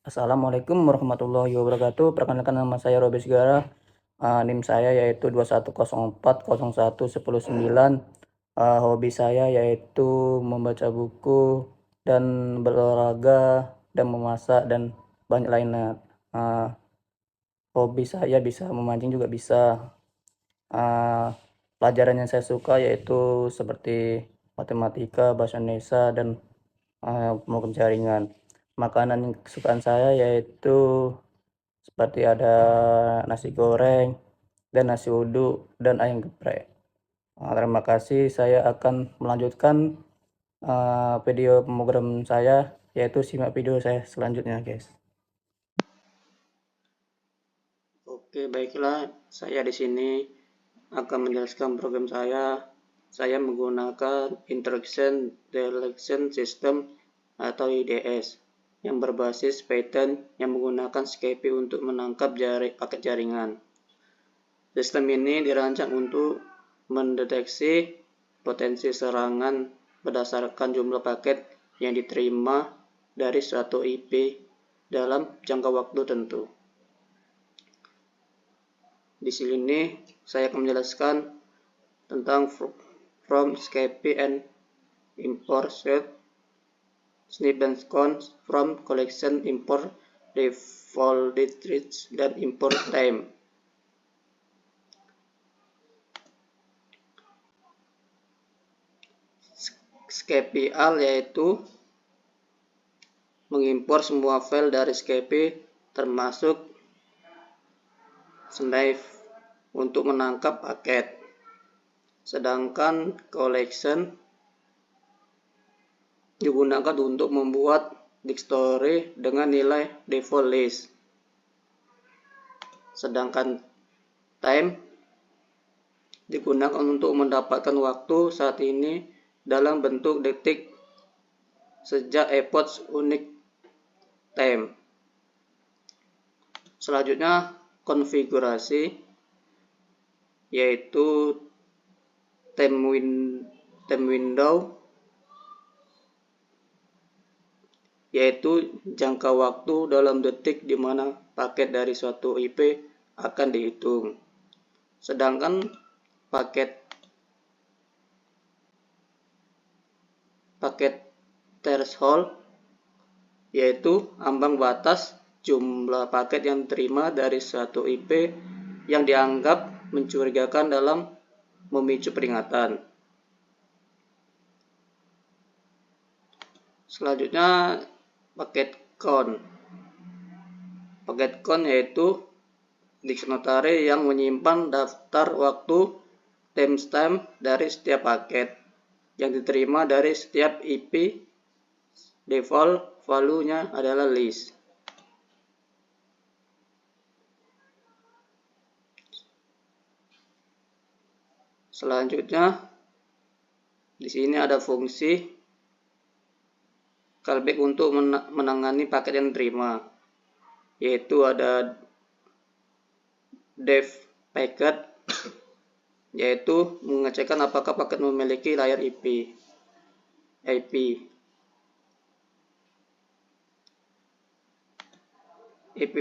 Assalamualaikum warahmatullahi wabarakatuh. Perkenalkan nama saya Robi Segara. NIM saya yaitu 21040119. Hobi saya yaitu membaca buku dan berolahraga dan memasak dan banyak lainnya. Hobi saya bisa memancing juga bisa. Pelajaran yang saya suka yaitu seperti matematika, bahasa Indonesia, dan pemrogram jaringan. Makanan kesukaan saya yaitu seperti ada nasi goreng dan nasi uduk dan ayam geprek. Terima kasih. Saya akan melanjutkan video pemrogram saya, yaitu simak video saya selanjutnya, guys. Oke, baiklah. Saya di sini akan menjelaskan program saya. Saya menggunakan Interaction Detection System atau IDS yang berbasis Python yang menggunakan SCPy untuk menangkap paket jaringan. Sistem ini dirancang untuk mendeteksi potensi serangan berdasarkan jumlah paket yang diterima dari suatu IP dalam jangka waktu tentu. Di sini saya akan menjelaskan tentang from SCPy and import set, snip and count, from collection, import defaulted reach, dan import time. SCPy yaitu mengimpor semua file dari SCPy termasuk sniff untuk menangkap paket. Sedangkan collection digunakan untuk membuat dictionary dengan nilai default list. Sedangkan time digunakan untuk mendapatkan waktu saat ini dalam bentuk detik sejak epoch unique time. Selanjutnya konfigurasi yaitu time window yaitu jangka waktu dalam detik di mana paket dari suatu IP akan dihitung. Sedangkan paket threshold yaitu ambang batas jumlah paket yang diterima dari suatu IP yang dianggap mencurigakan dalam memicu peringatan. Selanjutnya paket count. Paket count yaitu dictionary yang menyimpan daftar waktu timestamp dari setiap paket yang diterima dari setiap IP. Default value-nya adalah list. Selanjutnya di sini ada fungsi callback untuk menangani paket yang diterima, yaitu ada def packet yaitu mengecekkan apakah paket memiliki layer IP. IP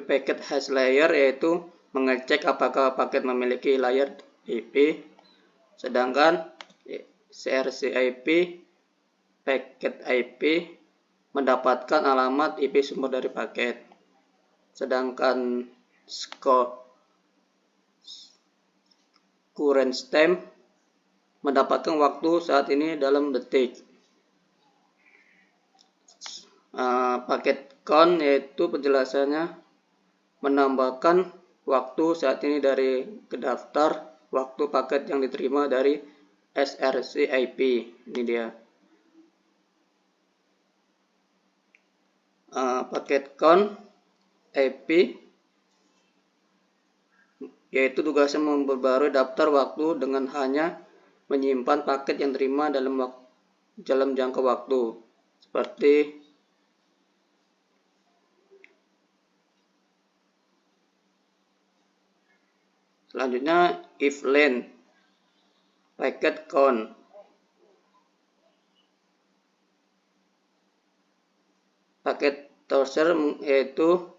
packet has layer yaitu mengecek apakah paket memiliki layer IP. Sedangkan CRC IP packet IP mendapatkan alamat IP sumber dari paket. Sedangkan current time mendapatkan waktu saat ini dalam detik. Paket count yaitu penjelasannya menambahkan waktu saat ini dari ke daftar waktu paket yang diterima dari SRC IP. Ini dia. Paket count IP yaitu tugasnya memperbarui daftar waktu dengan hanya menyimpan paket yang diterima dalam jangka waktu seperti selanjutnya if length packet count. Paket Torser yaitu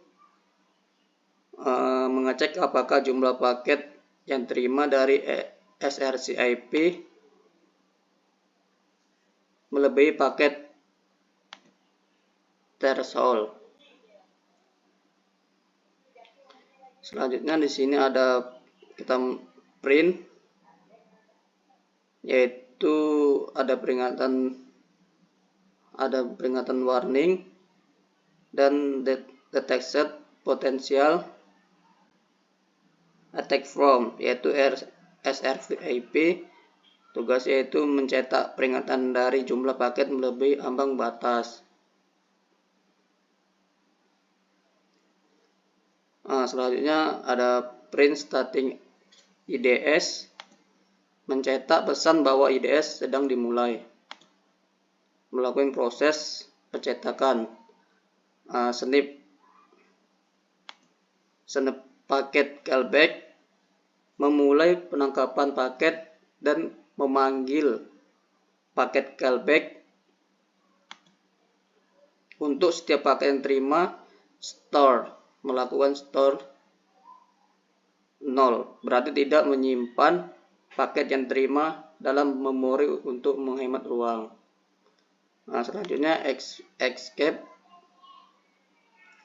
mengecek apakah jumlah paket yang terima dari src IP melebihi paket threshold. Selanjutnya di sini ada kita print, yaitu ada peringatan warning dan detected potential attack from, yaitu srv/IP. Tugasnya yaitu mencetak peringatan dari jumlah paket melebihi ambang batas. Selanjutnya ada print starting IDS, mencetak pesan bahwa IDS sedang dimulai. Melakukan proses pencetakan snip paket callback, memulai penangkapan paket dan memanggil paket callback. Untuk setiap paket yang terima, store, melakukan store 0, berarti tidak menyimpan paket yang terima dalam memori untuk menghemat ruang. Selanjutnya escape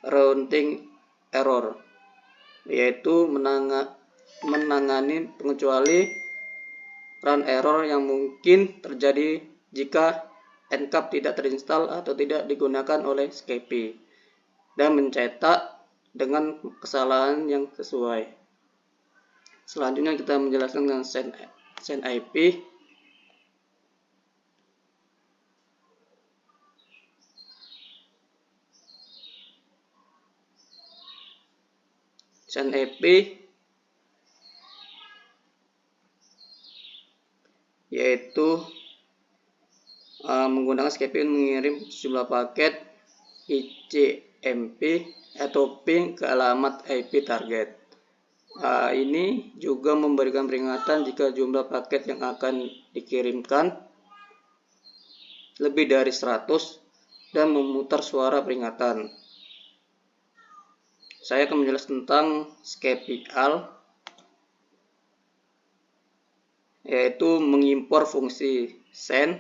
routing error, yaitu menangani pengecuali run error yang mungkin terjadi jika encap tidak terinstall atau tidak digunakan oleh SCPI, dan mencetak dengan kesalahan yang sesuai. Selanjutnya kita menjelaskan tentang send IP. Send IP yaitu menggunakan SCPI mengirim sejumlah paket ICMP atau ping ke alamat IP target. Ini juga memberikan peringatan jika jumlah paket yang akan dikirimkan lebih dari 100 dan memutar suara peringatan. Saya akan menjelaskan tentang SCPIAL, yaitu mengimpor fungsi send,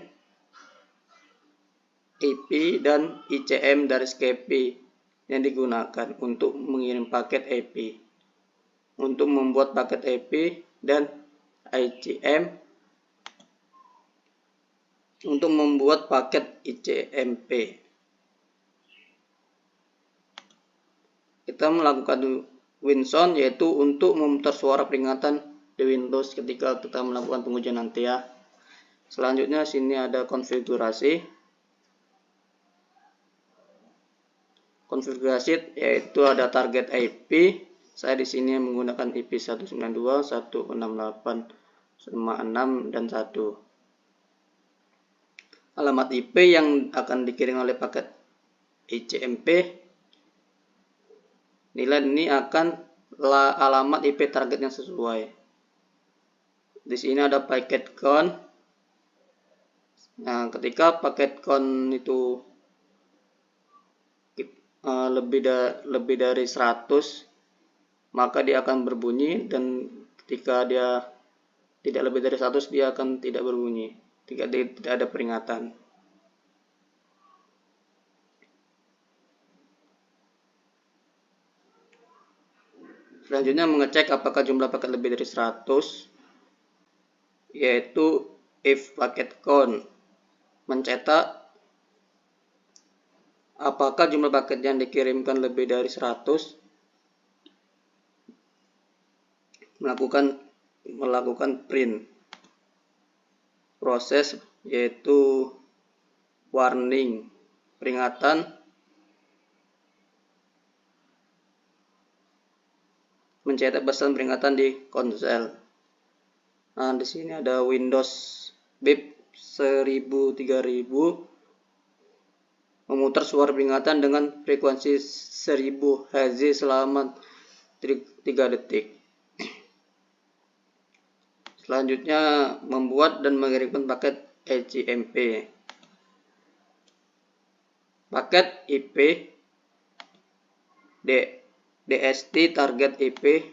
IP, dan ICM dari SCPI yang digunakan untuk mengirim paket IP. Untuk membuat paket IP dan ICM untuk membuat paket ICMP. Kita melakukan WinSound, yaitu untuk memutar suara peringatan di Windows ketika kita melakukan pengujian nanti ya. Selanjutnya sini ada konfigurasi. Konfigurasi yaitu ada target IP. Saya di sini menggunakan IP 192.168.6 dan 1. Alamat IP yang akan dikirim oleh paket ICMP. Nilai ini akan alamat IP target yang sesuai. Di sini ada paket count. Nah, ketika paket count itu lebih dari 100, maka dia akan berbunyi, dan ketika dia tidak lebih dari 100 dia akan tidak berbunyi, tidak ada peringatan. Selanjutnya mengecek apakah jumlah paket lebih dari 100, yaitu if packet count, mencetak apakah jumlah paket yang dikirimkan lebih dari 100, melakukan print proses, yaitu warning, peringatan, mencetak pesan peringatan di konsol. Nah, di sini ada Windows BIP 1000 memutar suara peringatan dengan frekuensi 1000 Hz selama 3 detik. Selanjutnya membuat dan mengirimkan paket ICMP. Paket IP DST target IP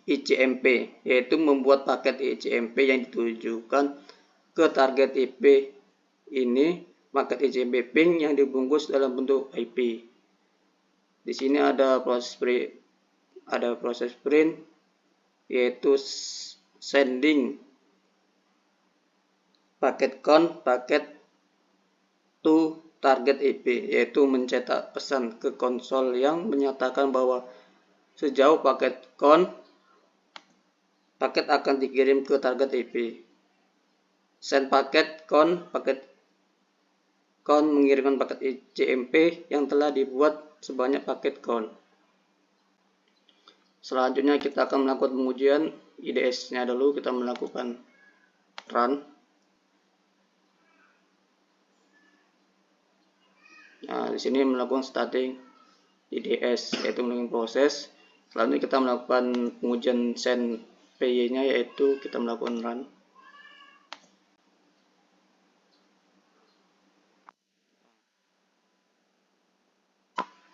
ICMP, yaitu membuat paket ICMP yang ditujukan ke target IP ini paket ICMP ping yang dibungkus dalam bentuk IP. Di sini ada proses print yaitu sending paket count paket to target IP, yaitu mencetak pesan ke konsol yang menyatakan bahwa sejauh paket count paket akan dikirim ke target IP. Send paket count mengirimkan paket ICMP yang telah dibuat sebanyak paket count. Selanjutnya kita akan melakukan pengujian IDS-nya dulu. Kita melakukan run. Nah, di sini melakukan starting IDS, yaitu melakukan proses. Selanjutnya kita melakukan pengujian send PY-nya, yaitu kita melakukan run.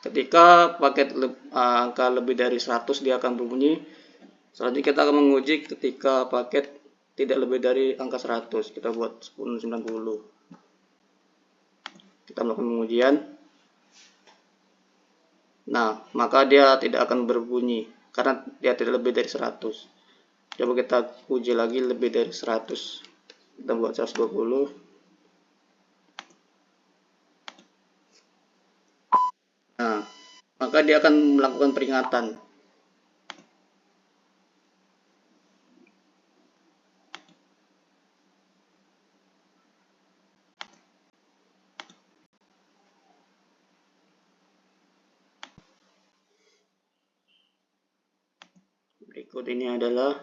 Ketika paket angka lebih dari 100 dia akan berbunyi. Selanjutnya kita akan menguji ketika paket tidak lebih dari angka 100. Kita buat 1090. Kita melakukan pengujian. Nah, maka dia tidak akan berbunyi karena dia tidak lebih dari 100. Coba kita uji lagi lebih dari 100. Kita buat 120. Nah, maka dia akan melakukan peringatan. Berikut ini adalah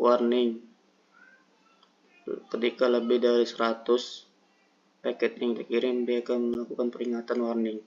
warning. Ketika lebih dari 100 paket yang dikirim, dia akan melakukan peringatan warning.